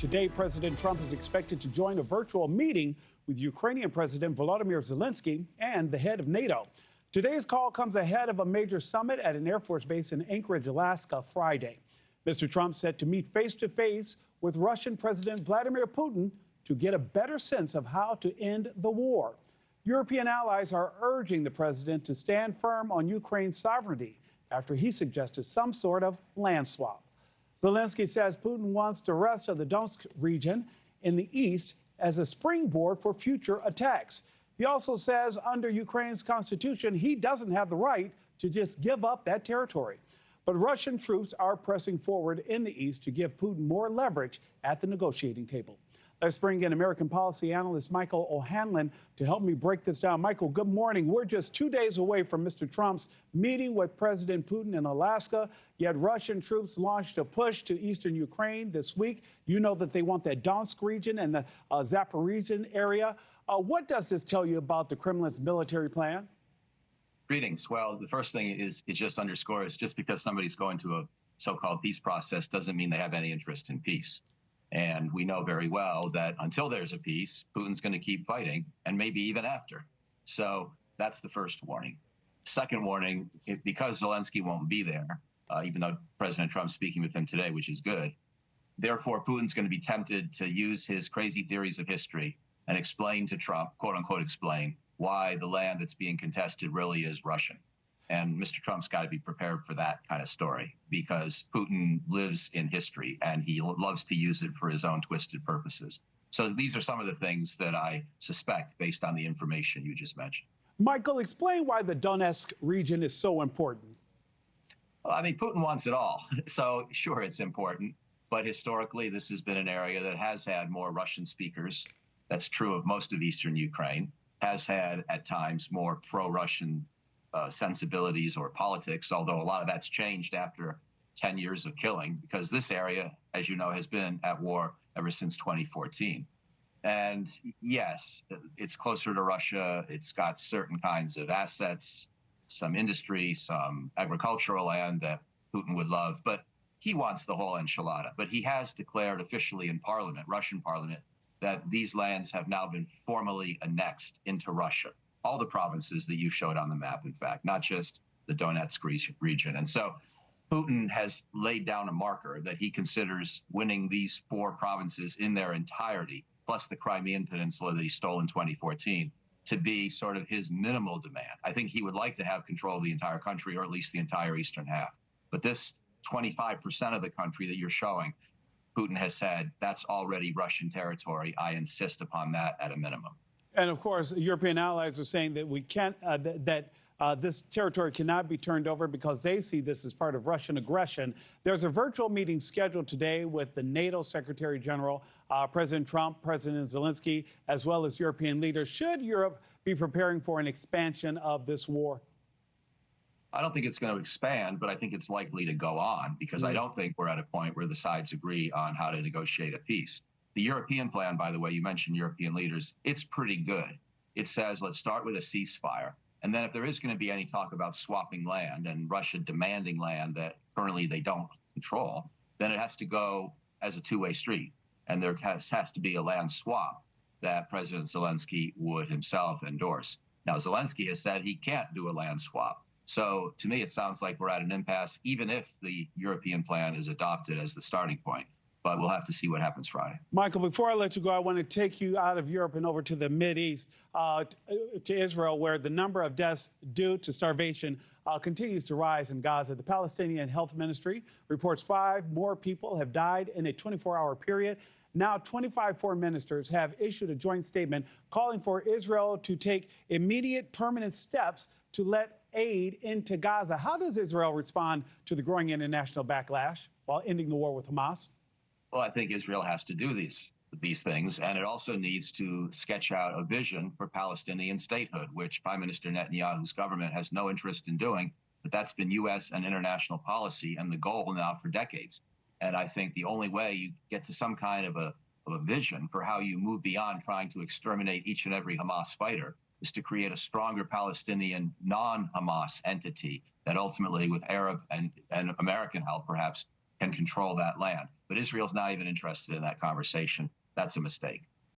Today, President Trump is expected to join a virtual meeting with Ukrainian President Volodymyr Zelensky and the head of NATO. Today's call comes ahead of a major summit at an Air Force base in Anchorage, Alaska, Friday. Mr. Trump set to meet face-to-face with Russian President Vladimir Putin to get a better sense of how to end the war. European allies are urging the president to stand firm on Ukraine's sovereignty after he suggested some sort of land swap. Zelensky says Putin wants the rest of the Donetsk region in the east as a springboard for future attacks. He also says under Ukraine's constitution, he doesn't have the right to just give up that territory. But Russian troops are pressing forward in the east to give Putin more leverage at the negotiating table. Let's bring in American policy analyst Michael O'Hanlon to help me break this down. Michael, good morning. We're just 2 days away from Mr. Trump's meeting with President Putin in Alaska, yet Russian troops launched a push to eastern Ukraine this week. You know that they want that Donetsk region and the Zaporizhzhia area. What does this tell you about the Kremlin's military plan? Greetings. Well, the first thing is it just underscores just because somebody's going to a so-called peace process doesn't mean they have any interest in peace. And we know very well that until there's a peace, Putin's going to keep fighting, and maybe even after. So that's the first warning. Second warning, because Zelensky won't be there, even though President Trump's speaking with him today, which is good, therefore Putin's going to be tempted to use his crazy theories of history and explain to Trump, quote unquote explain, why the land that's being contested really is Russian. And Mr. Trump's got to be prepared for that kind of story because Putin lives in history and he loves to use it for his own twisted purposes. So these are some of the things that I suspect based on the information you just mentioned. Michael, explain why the Donetsk region is so important. Well, I mean, Putin wants it all. So sure, it's important. But historically, this has been an area that has had more Russian speakers. That's true of most of eastern Ukraine, has had at times more pro-Russian sensibilities or politics, although a lot of that's changed after 10 years of killing, because this area, as you know, has been at war ever since 2014. And yes, it's closer to Russia. It's got certain kinds of assets, some industry, some agricultural land that Putin would love, but he wants the whole enchilada. But he has declared officially in Parliament, Russian Parliament, that these lands have now been formally annexed into Russia. All the provinces that you showed on the map, in fact, not just the Donetsk region. And so Putin has laid down a marker that he considers winning these 4 provinces in their entirety, plus the Crimean Peninsula that he stole in 2014, to be sort of his minimal demand. I think he would like to have control of the entire country, or at least the entire eastern half. But this 25% of the country that you're showing, Putin has said, that's already Russian territory. I insist upon that at a minimum. And of course, European allies are saying that we can't, this territory cannot be turned over because they see this as part of Russian aggression. There's a virtual meeting scheduled today with the NATO Secretary General, President Trump, President Zelensky, as well as European leaders. Should Europe be preparing for an expansion of this war? I don't think it's going to expand, but I think it's likely to go on because I don't think we're at a point where the sides agree on how to negotiate a peace. The European plan, by the way, you mentioned European leaders, it's pretty good. It says, let's start with a ceasefire. And then if there is going to be any talk about swapping land and Russia demanding land that currently they don't control, then it has to go as a two-way street. And there has to be a land swap that President Zelensky would himself endorse. Now, Zelensky has said he can't do a land swap. So to me, it sounds like we're at an impasse, even if the European plan is adopted as the starting point. But we'll have to see what happens Friday. Michael, before I let you go, I want to take you out of Europe and over to the Mideast, to Israel, where the number of deaths due to starvation continues to rise in Gaza. The Palestinian Health Ministry reports 5 more people have died in a 24-hour period. Now, 25 foreign ministers have issued a joint statement calling for Israel to take immediate permanent steps to let aid into Gaza. How does Israel respond to the growing international backlash while ending the war with Hamas? Well, I think Israel has to do these things, and it also needs to sketch out a vision for Palestinian statehood, which Prime Minister Netanyahu's government has no interest in doing, but that's been U.S. and international policy and the goal now for decades. And I think the only way you get to some kind of a vision for how you move beyond trying to exterminate each and every Hamas fighter is to create a stronger Palestinian non-Hamas entity that ultimately, with Arab and American help perhaps, can control that land. But Israel's not even interested in that conversation. That's a mistake.